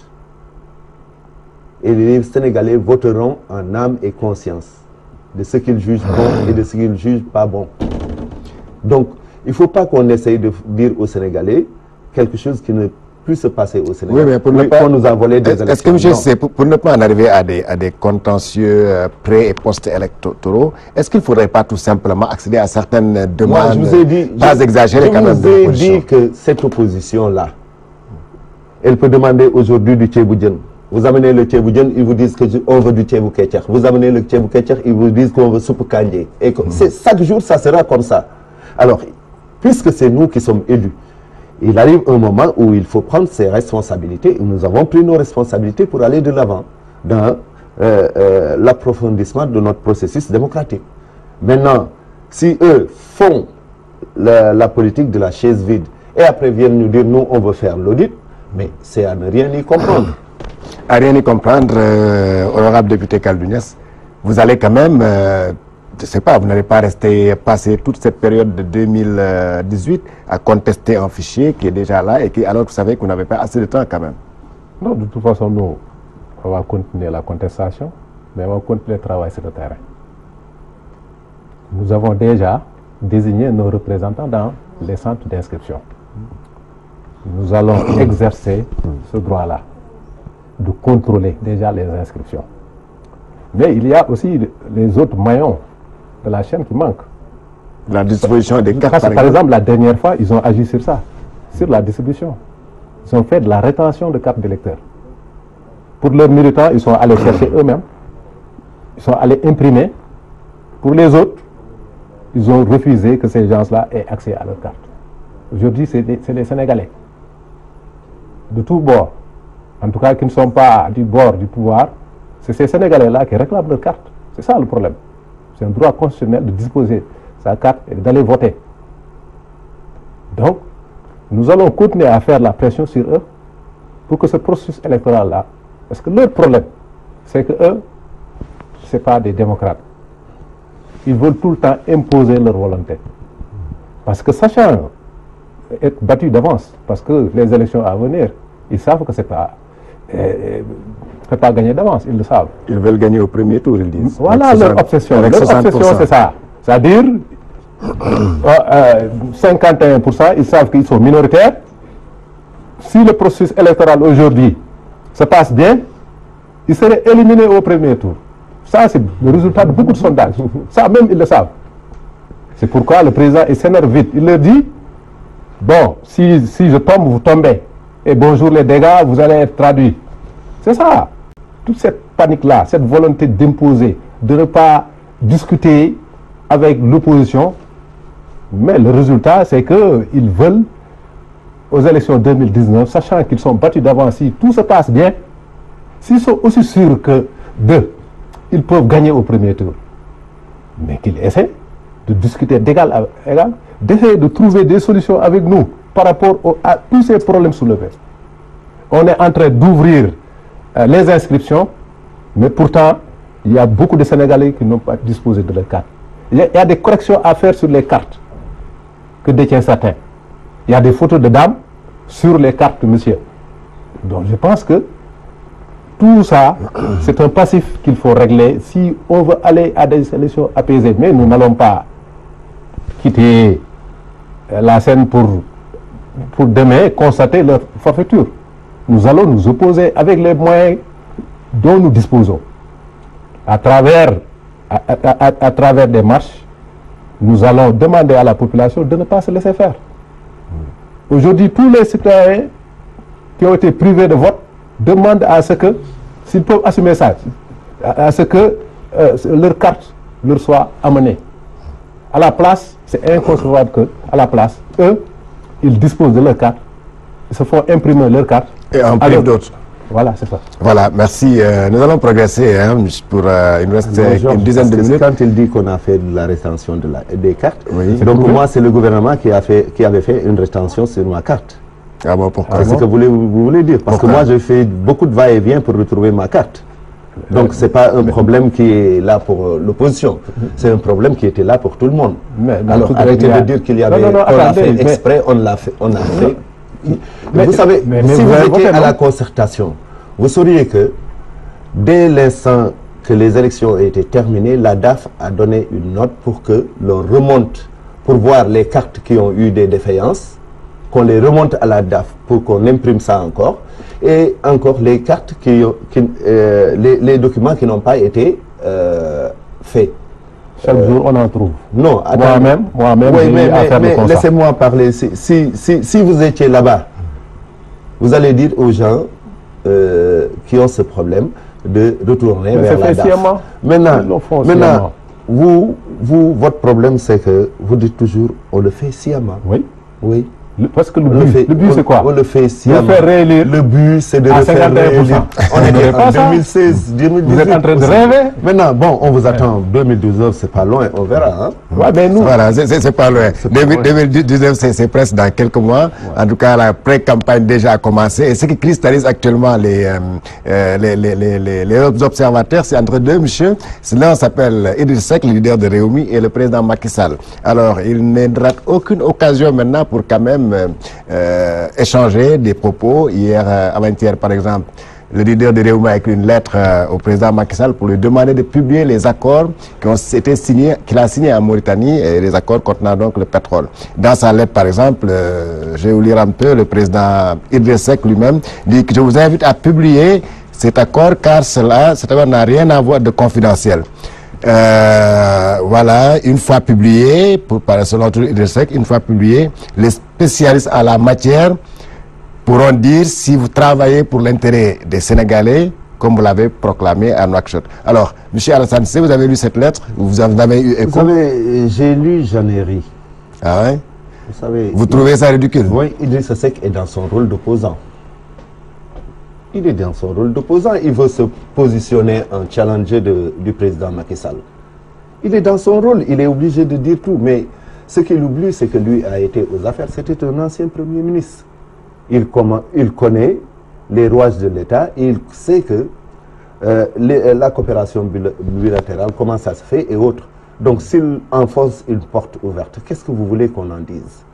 Et les Sénégalais voteront en âme et conscience de ce qu'ils jugent bon et de ce qu'ils ne jugent pas bon. Donc, il ne faut pas qu'on essaye de dire aux Sénégalais quelque chose qui ne plus se passer au Sénégal. Oui, mais pour ne pas, on nous a volé des élections. Est-ce que, monsieur, c'est pour ne pas en arriver à des contentieux pré- et post-électoraux, est-ce qu'il ne faudrait pas tout simplement accéder à certaines demandes? Moi, je vous ai dit, pas exagérées quand même. Je vous ai dit que cette opposition-là, elle peut demander aujourd'hui du Tchéboudian. Vous amenez le Tchéboudian, ils vous disent qu'on veut du Tchébou Kétiach. Vous amenez le Tchébou Kétiach, ils vous disent qu'on veut soupe Kandé. Et chaque jour, ça sera comme ça. Alors, puisque c'est nous qui sommes élus, il arrive un moment où il faut prendre ses responsabilités. Et nous avons pris nos responsabilités pour aller de l'avant dans l'approfondissement de notre processus démocratique. Maintenant, si eux font la politique de la chaise vide et après viennent nous dire nous on veut faire l'audit, mais c'est à ne rien y comprendre. À rien y comprendre, honorable député Kaldounias, vous allez quand même, je ne sais pas, vous n'allez pas passer toute cette période de 2018 à contester un fichier qui est déjà là et qui, alors que vous savez que vous n'avez pas assez de temps quand même. Non, de toute façon, nous, on va continuer la contestation, mais on va continuer le travail sur le terrain. Nous avons déjà désigné nos représentants dans les centres d'inscription. Nous allons exercer ce droit-là, de contrôler déjà les inscriptions. Mais il y a aussi les autres maillons de la chaîne qui manquent. La distribution des cartes, par exemple, la dernière fois, ils ont agi sur ça, sur la distribution. Ils ont fait de la rétention de cartes d'électeurs. Pour leurs militants, ils sont allés chercher eux-mêmes. Ils sont allés imprimer. Pour les autres, ils ont refusé que ces gens-là aient accès à leurs cartes. Aujourd'hui, c'est les Sénégalais. De tous bords. En tout cas, qui ne sont pas du bord du pouvoir. C'est ces Sénégalais-là qui réclament leurs cartes. C'est ça le problème. C'est un droit constitutionnel de disposer sa carte et d'aller voter. Donc, nous allons continuer à faire la pression sur eux pour que ce processus électoral-là, parce que leur problème, c'est que eux, ce n'est pas des démocrates. Ils veulent tout le temps imposer leur volonté. Parce que sachant être battus d'avance, parce que les élections à venir, ils savent que ce n'est pas gagné d'avance, ils le savent. Ils veulent gagner au premier tour, ils disent. Voilà leur obsession. Leur obsession, c'est ça. C'est-à-dire, 51%, ils savent qu'ils sont minoritaires. Si le processus électoral aujourd'hui se passe bien, ils seraient éliminés au premier tour. Ça, c'est le résultat de beaucoup de sondages. Ça, même, ils le savent. C'est pourquoi le président s'énerve vite. Il leur dit, bon, si je tombe, vous tombez. Et bonjour les dégâts, vous allez être traduits. C'est ça. Toute cette panique-là, cette volonté d'imposer, de ne pas discuter avec l'opposition. Mais le résultat, c'est qu'ils veulent, aux élections 2019, sachant qu'ils sont battus d'avance, si tout se passe bien, s'ils sont aussi sûrs que d'eux, ils peuvent gagner au premier tour. Mais qu'ils essaient de discuter d'égal à égal, d'essayer de trouver des solutions avec nous par rapport à tous ces problèmes soulevés. On est en train d'ouvrir les inscriptions, mais pourtant, il y a beaucoup de Sénégalais qui n'ont pas disposé de leurs cartes. Il y a des corrections à faire sur les cartes que détient certains. Il y a des photos de dames sur les cartes de monsieur. Donc je pense que tout ça, c'est un passif qu'il faut régler si on veut aller à des élections apaisées. Mais nous n'allons pas quitter la scène pour demain constater leur forfaiture. Nous allons nous opposer avec les moyens dont nous disposons. À travers des marches, nous allons demander à la population de ne pas se laisser faire. Aujourd'hui, tous les citoyens qui ont été privés de vote demandent à ce que, s'ils peuvent assumer ça, à ce que leur carte leur soit amenée. À la place, c'est inconcevable qu'à la place, eux, ils disposent de leur carte, ils se font imprimer leur carte. Et en plus d'autres. Voilà, c'est ça. Voilà, merci. Nous allons progresser pour il nous reste une dizaine de minutes. Quand il dit qu'on a fait de la rétention des cartes, oui. Donc pour moi, c'est le gouvernement qui avait fait une rétention sur ma carte. Ah bon, pourquoi? C'est ce que vous voulez dire. Parce que moi, je fais beaucoup de va-et-vient pour retrouver ma carte. Donc, ce n'est pas un problème qui est là pour l'opposition. C'est un problème qui était là pour tout le monde. Alors, arrêtez de dire qu'il y avait... on l'a fait exprès, on l'a fait. Vous savez, si vous étiez à la concertation, vous sauriez que dès l'instant que les élections ont été terminées, la DAF a donné une note pour que l'on remonte, pour voir les cartes qui ont eu des défaillances, qu'on les remonte à la DAF pour qu'on imprime ça encore, et encore les cartes, les documents qui n'ont pas été faits. Chaque jour, on en trouve. Non, moi-même, oui, mais laissez-moi parler. Si vous étiez là-bas, vous allez dire aux gens qui ont ce problème de retourner vers la DAF. Maintenant, votre problème, c'est que vous dites toujours, on le fait sciemment. Oui. Oui. Parce que le but c'est quoi? On le fait sciemment. Le but, c'est de le faire réélire. On était en 2016, 2018. Vous êtes en train de rêver? Maintenant, bon, on vous attend. 2012, c'est pas loin, on verra. Hein? Ouais, ben nous... Voilà, c'est pas loin. 2019, c'est presque dans quelques mois. Ouais. En tout cas, la pré-campagne déjà a commencé. Et ce qui cristallise actuellement les observateurs, c'est entre deux monsieur. L'un s'appelle Idriss Seck, le leader de Rewmi, et le président Macky Sall. Alors, il ne rate aucune occasion maintenant pour quand même échanger des propos. Hier, avant-hier, par exemple, le leader de Rewmi a écrit une lettre au président Macky Sall pour lui demander de publier les accords qui ont été signés, qu'il a signés en Mauritanie, et les accords contenant donc le pétrole. Dans sa lettre, par exemple, je vais vous lire un peu, le président Idriss Seck lui-même dit que je vous invite à publier cet accord car cet accord n'a rien à voir de confidentiel. Voilà, une fois publié, selon Idriss Seck, une fois publié, les spécialistes en la matière pourront dire si vous travaillez pour l'intérêt des Sénégalais, comme vous l'avez proclamé à Nouakchott. Alors, M. Alassane, si vous avez lu cette lettre, vous en avez eu écho? Vous savez, j'ai lu, j'en ai ri. Ah ouais? Vous savez... Vous trouvez ça ridicule? Oui, Idriss Seck est dans son rôle d'opposant. Il est dans son rôle d'opposant. Il veut se positionner en challenger du président Macky Sall. Il est dans son rôle. Il est obligé de dire tout. Mais ce qu'il oublie, c'est que lui a été aux affaires. C'était un ancien Premier ministre. Il connaît les rouages de l'État et il sait que la coopération bilatérale, comment ça se fait et autres. Donc s'il enfonce une porte ouverte, qu'est-ce que vous voulez qu'on en dise?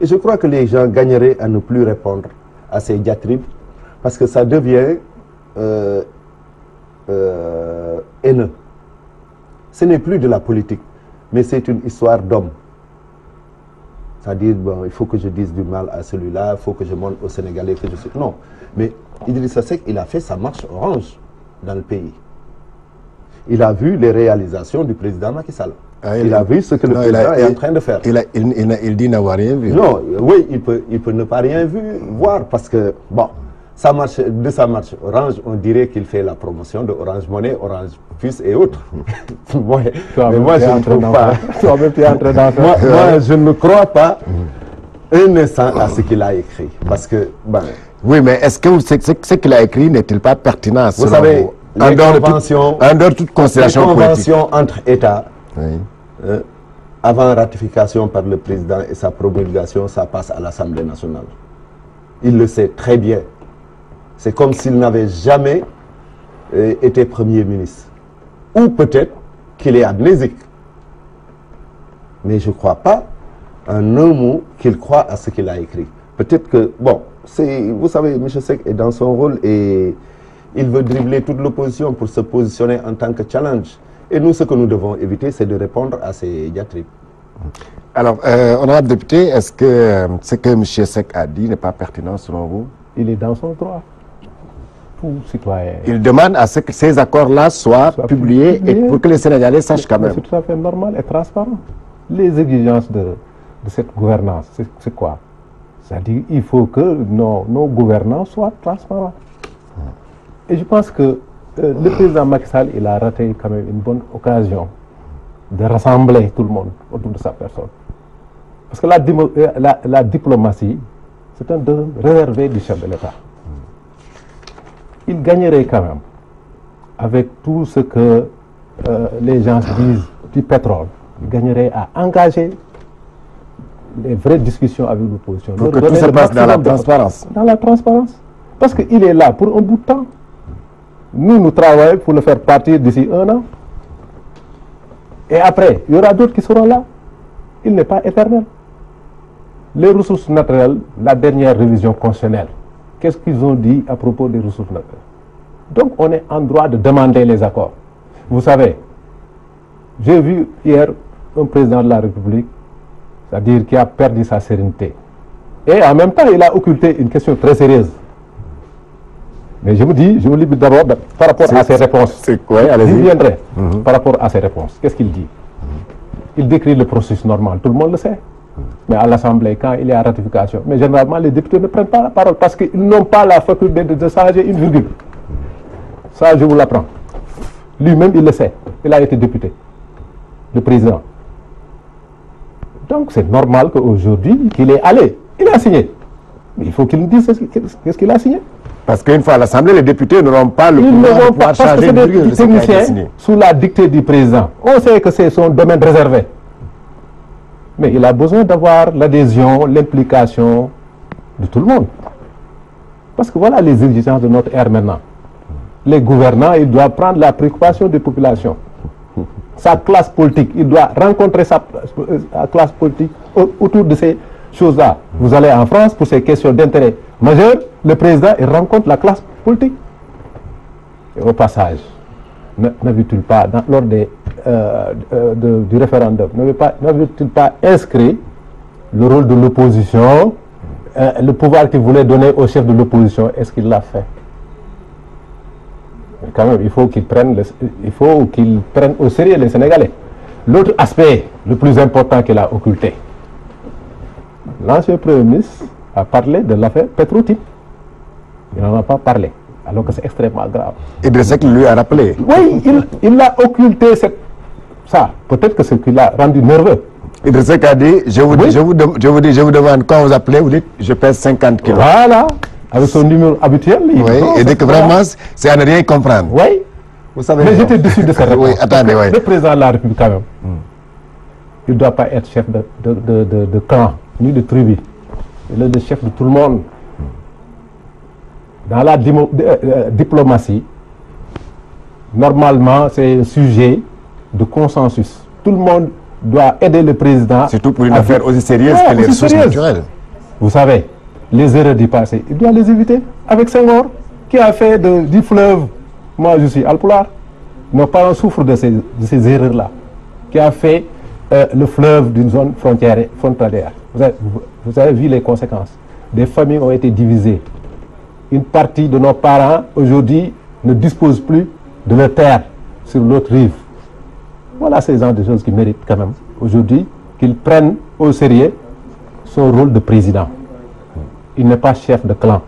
Et je crois que les gens gagneraient à ne plus répondre à ces diatribes parce que ça devient haineux. Ce n'est plus de la politique, mais c'est une histoire d'homme. C'est-à-dire, bon, il faut que je dise du mal à celui-là, il faut que je montre aux Sénégalais que je suis... Non, mais Idriss Seck, il a fait sa marche orange dans le pays. il a vu les réalisations du président Macky Sall. Ah, il a vu ce que le président est en train de faire. Il dit n'avoir rien vu. Non, oui, il peut ne pas rien voir parce que, bon, de sa marche Orange, on dirait qu'il fait la promotion de Orange Money, Orange Plus et autres. Ouais, mais moi, je ne trouve pas. Moi, je ne crois pas un instant à ce qu'il a écrit. Parce que, oui, mais est-ce que ce qu'il a écrit n'est-il pas pertinent? Vous savez, en dehors de toute considération politique. Les conventions entre États, oui. Avant ratification par le président et sa promulgation, ça passe à l'Assemblée nationale. Il le sait très bien. C'est comme s'il n'avait jamais été Premier ministre. Ou peut-être qu'il est amnésique. Mais je ne crois pas en un mot qu'il croit à ce qu'il a écrit. Peut-être que, bon, vous savez, M. Seck est dans son rôle et il veut dribbler toute l'opposition pour se positionner en tant que challenge. Et nous, ce que nous devons éviter, c'est de répondre à ces diatribes. Alors, honorable député, est-ce que ce que M. Seck a dit n'est pas pertinent selon vous? Il est dans son droit. Tout citoyen. Il demande à ce que ces accords-là soient publiés et pour que les Sénégalais sachent quand même. C'est tout à fait normal et transparent. Les exigences de cette gouvernance, c'est quoi? C'est-à-dire qu'il faut que nos gouvernants soient transparents. Et je pense que le président Macky Sall, il a raté quand même une bonne occasion de rassembler tout le monde autour de sa personne. Parce que la diplomatie, c'est un domaine réservé du chef de l'État. Il gagnerait quand même, avec tout ce que les gens disent du pétrole, il gagnerait à engager les vraies discussions avec l'opposition. Pour que tout se passe dans la transparence. Dans la transparence. Parce qu'il est là pour un bout de temps. Nous travaillons pour le faire partir d'ici 1 an. Et après, il y aura d'autres qui seront là. Il n'est pas éternel. Les ressources naturelles, la dernière révision constitutionnelle, qu'est-ce qu'ils ont dit à propos des ressources naturelles? Donc, on est en droit de demander les accords. Vous savez, j'ai vu hier un président de la République, c'est-à-dire qui a perdu sa sérénité. Et en même temps, il a occulté une question très sérieuse. Mais je vous dis, je vous limite d'abord par rapport à ses réponses. C'est quoi? Allez-y. J'y viendrai par rapport à ses réponses. Qu'est-ce qu'il dit? Il décrit le processus normal, tout le monde le sait. Mais à l'Assemblée, quand il y a ratification, mais généralement les députés ne prennent pas la parole parce qu'ils n'ont pas la faculté de changer une virgule. Ça, je vous l'apprends. Lui-même, il le sait. Il a été député, le président. Donc, c'est normal qu'aujourd'hui, qu'il est allé. Il a signé. Mais il faut qu'il nous dise qu'est-ce qu'il a signé. Parce qu'une fois à l'Assemblée, les députés n'auront pas le pouvoir de pouvoir changer une virgule de ce qui a été signé. Sous la dictée du président. On sait que c'est son domaine réservé. Mais il a besoin d'avoir l'adhésion, l'implication de tout le monde. Parce que voilà les exigences de notre ère maintenant. Les gouvernants, ils doivent prendre la préoccupation des populations. Sa classe politique, il doit rencontrer sa classe politique autour de ces choses-là. Vous allez en France pour ces questions d'intérêt majeur, le président, il rencontre la classe politique. Et au passage, n'avait-il pas, lors du référendum, n'avait-il pas inscrit le rôle de l'opposition, le pouvoir qu'il voulait donner au chef de l'opposition? Est-ce qu'il l'a fait? Mais quand même, il faut qu'il prenne au sérieux les Sénégalais. L'autre aspect, le plus important qu'il a occulté, l'ancien Premier ministre a parlé de l'affaire Petro-Tim. Il n'en a pas parlé, alors que c'est extrêmement grave. Et de ce qu'il lui a rappelé. Oui, il a occulté ça. Peut-être que c'est ce qui l'a rendu nerveux. Et de ce qu'a dit, je vous demande quand vous appelez, vous dites je pèse 50 kilos. Voilà, avec son numéro habituel. Oui, et dès que vraiment, c'est à ne rien comprendre. Oui, vous savez. Mais j'étais déçu de cette réponse. Oui, attendez, oui. Le président de la République, quand même, il ne doit pas être chef de clan, ni de tribu. Il est le chef de tout le monde. Dans la diplomatie, normalement, c'est un sujet de consensus. Tout le monde doit aider le président. Surtout pour une affaire aussi sérieuse que les ressources naturelles. Vous savez, les erreurs du passé, il doit les éviter. Avec Senghor, qui a fait du fleuve, moi je suis Alpulaar, nos parents souffrent de ces erreurs-là, qui a fait le fleuve d'une zone frontalière. Vous avez vu les conséquences. Des familles ont été divisées. Une partie de nos parents, aujourd'hui, ne dispose plus de leur terre. sur l'autre rive. Voilà ces genres de choses qui méritent quand même aujourd'hui qu'il prenne au sérieux son rôle de président. Il n'est pas chef de clan.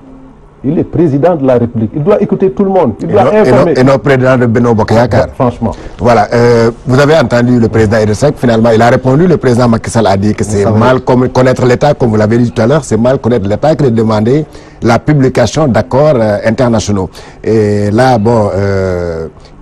Il est président de la République. Il doit écouter tout le monde. Il doit informer. Et non président de Benno Bokk Yakaar. Franchement. Voilà. Vous avez entendu le président Idrissa Seck. Finalement, il a répondu. Le président Macky Sall a dit que c'est mal connaître l'État, comme vous l'avez dit tout à l'heure. C'est mal connaître l'État que de demander la publication d'accords internationaux. Et là, bon,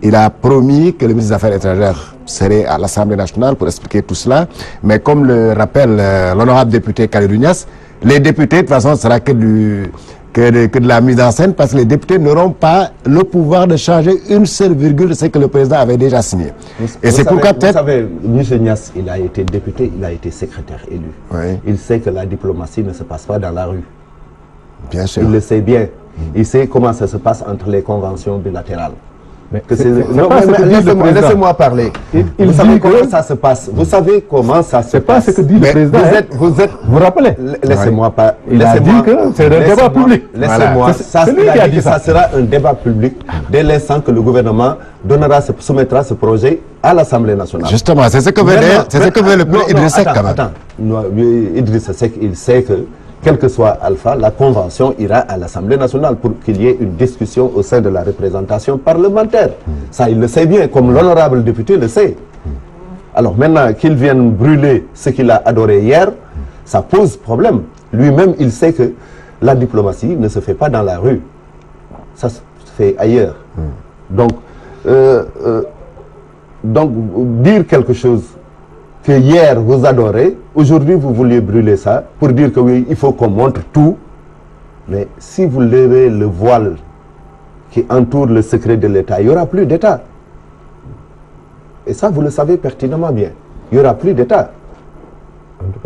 il a promis que le ministre des Affaires étrangères serait à l'Assemblée nationale pour expliquer tout cela. Mais comme le rappelle l'honorable député Khalidou Niass, les députés, de toute façon, ce sera que de la mise en scène, parce que les députés n'auront pas le pouvoir de changer une seule virgule de ce que le président avait déjà signé. Et c'est pourquoi peut-être... Vous savez, M. Niass, il a été député, il a été secrétaire élu. Oui. Il sait que la diplomatie ne se passe pas dans la rue. Bien sûr. Il le sait bien. Il sait comment ça se passe entre les conventions bilatérales. Laissez-moi parler. Vous savez comment ça se passe. Vous savez comment ça se passe. C'est pas ce que dit le président. Vous vous rappelez? Laissez-moi pas. Il a dit que c'est un débat public. Laissez-moi. Il a dit que ça sera un débat public dès l'instant que le gouvernement soumettra ce projet à l'Assemblée nationale. Justement, c'est ce que veut le président Idrissa Seck quand même. Attends, Idrissa Seck, il sait que quel que soit Alpha, la convention ira à l'Assemblée nationale pour qu'il y ait une discussion au sein de la représentation parlementaire. Ça, il le sait bien, comme l'honorable député le sait. Alors maintenant qu'il vienne brûler ce qu'il a adoré hier, ça pose problème. Lui-même, il sait que la diplomatie ne se fait pas dans la rue. Ça se fait ailleurs. Donc, dire quelque chose que hier vous adorez, aujourd'hui vous vouliez brûler ça pour dire que oui, il faut qu'on montre tout. Mais si vous levez le voile qui entoure le secret de l'État, il n'y aura plus d'État. Et ça, vous le savez pertinemment bien. Il n'y aura plus d'État.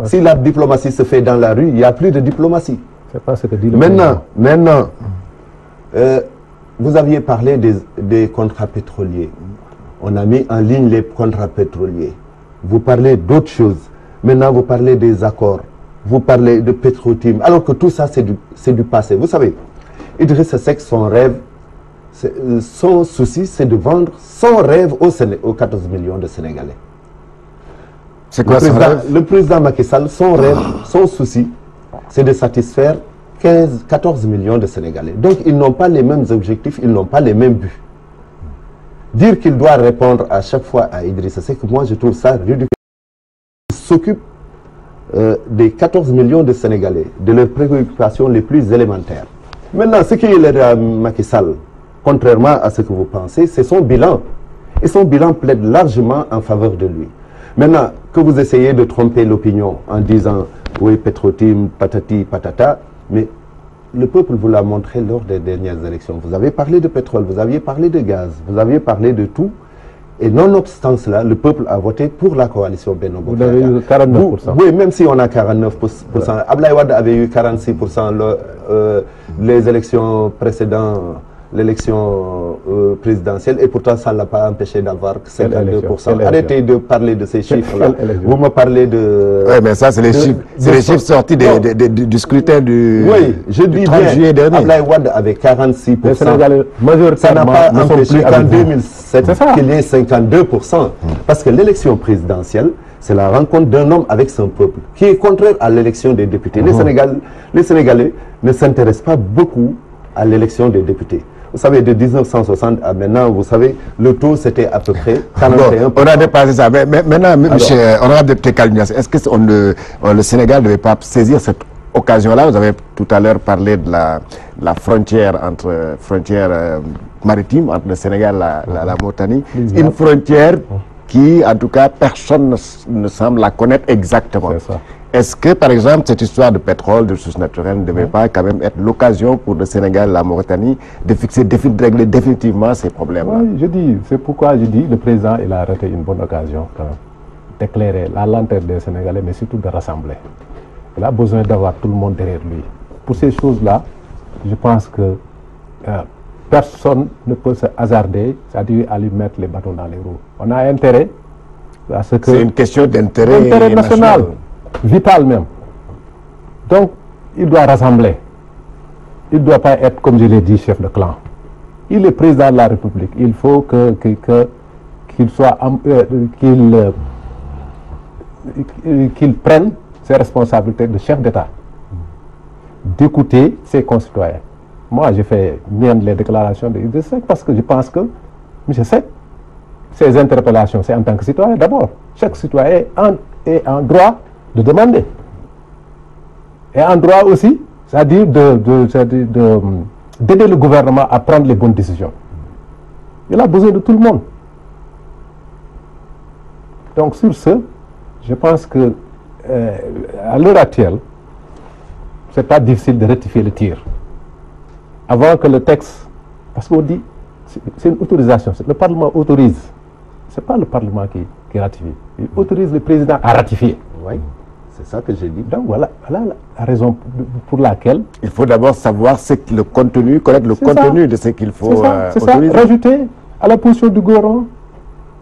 Si la diplomatie se fait dans la rue, il n'y a plus de diplomatie. C'est pas ce que dit le Maintenant, vous aviez parlé des contrats pétroliers. On a mis en ligne les contrats pétroliers. Vous parlez d'autres choses. Maintenant, vous parlez des accords. Vous parlez de Petro-Tim. Alors que tout ça, c'est du passé. Vous savez, Idrissa Seck, son rêve, son souci, c'est de vendre son rêve aux 14 millions de Sénégalais. C'est quoi son rêve? Le président Macky Sall, son rêve, son souci, c'est de satisfaire 14 millions de Sénégalais. Donc, ils n'ont pas les mêmes objectifs, ils n'ont pas les mêmes buts. Dire qu'il doit répondre à chaque fois à Idrissa Seck, moi je trouve ça ridicule. Il s'occupe des 14 millions de Sénégalais, de leurs préoccupations les plus élémentaires. Maintenant, ce qui est le Macky Sall, contrairement à ce que vous pensez, c'est son bilan. Et son bilan plaide largement en faveur de lui. Maintenant, que vous essayez de tromper l'opinion en disant « oui, Petro-Tim, patati, patata », mais le peuple vous l'a montré lors des dernières élections. Vous avez parlé de pétrole, vous aviez parlé de gaz, vous aviez parlé de tout. Et nonobstant cela, le peuple a voté pour la coalition Benno Bokk Yakaar. Vous avez eu 49%. Oui, même si on a 49%. Abdoulaye Wade avait eu 46%. Les élections précédentes, l'élection présidentielle, et pourtant ça ne l'a pas empêché d'avoir 52%. Arrêtez de parler de ces chiffres-là. Vous me parlez de... Oui, mais ça, c'est les chiffres sortis du scrutin du 30 juillet dernier. Abdoulaye Wade avait 46%. Ça n'a pas empêché qu'en 2007 qu'il y ait 52%. Parce que l'élection présidentielle, c'est la rencontre d'un homme avec son peuple, qui est contraire à l'élection des députés. Les Sénégalais ne s'intéressent pas beaucoup à l'élection des députés. Vous savez, de 1960 à maintenant, vous savez, le taux, c'était à peu près 41%. On a dépassé ça. Mais maintenant, monsieur honorable député Khalidou Niass, est-ce que le Sénégal ne devait pas saisir cette occasion-là? Vous avez tout à l'heure parlé de la frontière maritime entre le Sénégal et la Mauritanie. Une frontière qui, en tout cas, personne ne semble la connaître exactement. Est-ce que, par exemple, cette histoire de pétrole, de ressources naturelles, ne devait pas quand même être l'occasion pour le Sénégal et la Mauritanie de fixer, de régler définitivement ces problèmes-là? Oui, c'est pourquoi je dis le président, il a raté une bonne occasion quand même d'éclairer la lanterne des Sénégalais, mais surtout de rassembler. Il a besoin d'avoir tout le monde derrière lui. Pour ces choses-là, je pense que personne ne peut se hasarder, c'est-à-dire à lui mettre les bâtons dans les roues. On a intérêt à ce que... C'est une question d'intérêt national. Vital même. Donc, il doit rassembler. Il ne doit pas être, comme je l'ai dit, chef de clan. Il est président de la République. Il faut qu'il prenne ses responsabilités de chef d'État, d'écouter ses concitoyens. Moi, j'ai fait mienne les déclarations de Idriss Seck parce que je pense que M. Seck, ses interpellations, c'est en tant que citoyen d'abord. Chaque citoyen est en droit de demander. Et en droit aussi, c'est-à-dire d'aider le gouvernement à prendre les bonnes décisions. Il a besoin de tout le monde. Donc sur ce, je pense que à l'heure actuelle, c'est pas difficile de rectifier le tir. Avant que le texte, parce qu'on dit, c'est une autorisation, le Parlement autorise. C'est pas le Parlement qui ratifie. Il autorise le président à ratifier. Oui, c'est ça que j'ai dit. Donc voilà la raison pour laquelle... Il faut d'abord savoir le contenu, connaître le contenu de ce qu'il faut autoriser. C'est ça, rajouter à la position du gouvernement.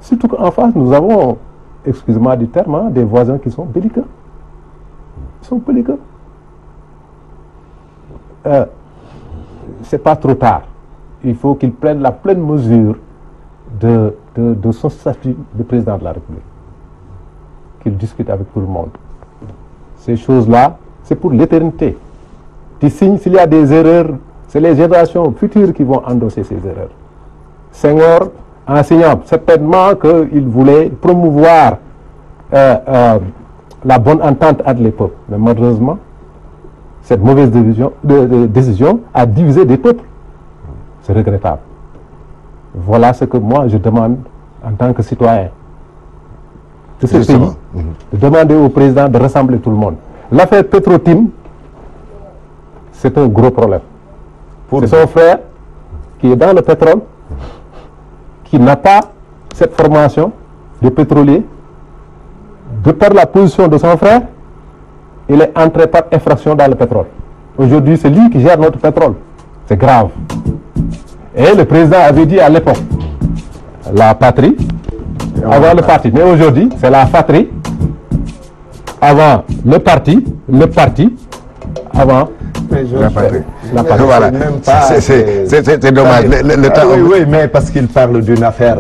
Surtout qu'en face, nous avons, excusez-moi du terme, hein, des voisins qui sont belliqueux. Ils sont belliqueux. C'est pas trop tard. Il faut qu'il prenne la pleine mesure de son statut de président de la République. Qu'il discute avec tout le monde. Ces choses-là, c'est pour l'éternité. S'il y a des erreurs, c'est les générations futures qui vont endosser ces erreurs. Senghor, enseignant certainement qu'il voulait promouvoir la bonne entente entre les peuples. Mais malheureusement, cette mauvaise décision a divisé des peuples. C'est regrettable. Voilà ce que moi je demande en tant que citoyen de ce pays, de demander au président de rassembler tout le monde. L'affaire Petro-Tim, c'est un gros problème. C'est son frère qui est dans le pétrole, qui n'a pas cette formation de pétrolier. De par la position de son frère, il est entré par infraction dans le pétrole. Aujourd'hui, c'est lui qui gère notre pétrole. C'est grave. Et le président avait dit à l'époque, la patrie, avant le parti. Mais aujourd'hui, c'est la patrie, avant le parti, avant la patrie. Voilà. C'est dommage. Le temps... Oui, mais parce qu'il parle d'une affaire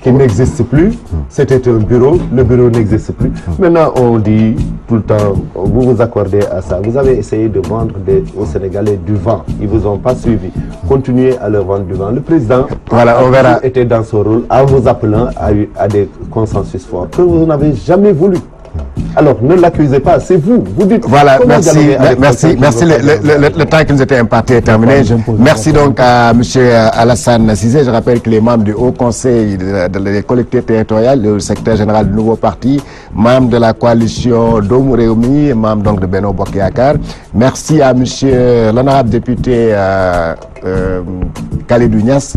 qui n'existe plus. C'était un bureau, le bureau n'existe plus. Maintenant, on dit tout le temps, vous vous accordez à ça. Vous avez essayé de vendre aux Sénégalais du vent. Ils ne vous ont pas suivi. Continuez à leur vendre du vent. Le président était dans son rôle en vous appelant à des consensus forts que vous n'avez jamais voulu. Alors, ne l'accusez pas, c'est vous. Vous dites... Voilà, merci. Le temps qui nous était imparti est terminé. Merci donc à M. Alassane Cissé. Je rappelle qu'il est membre du Haut Conseil des collectivités territoriales, le secrétaire général du nouveau parti, membre de la coalition Domou Réumi, membre donc de Benno Bokk Yakaar. Merci à M. l'honorable député Khalidou Niass.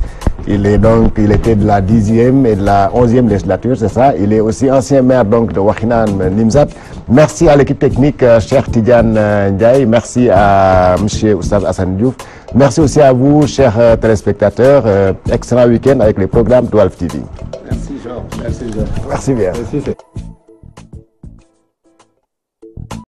Il était de la 10e et de la 11e législature, c'est ça. Il est aussi ancien maire donc de Wakhinane Nimzat. Merci à l'équipe technique, Cheikh Tidiane Ndiaye. Merci à M. Oustaz Hassan Diouf. Merci aussi à vous, chers téléspectateurs. Excellent week-end avec les programmes de Walf TV. Merci Georges. Merci Georges. Merci bien. Merci.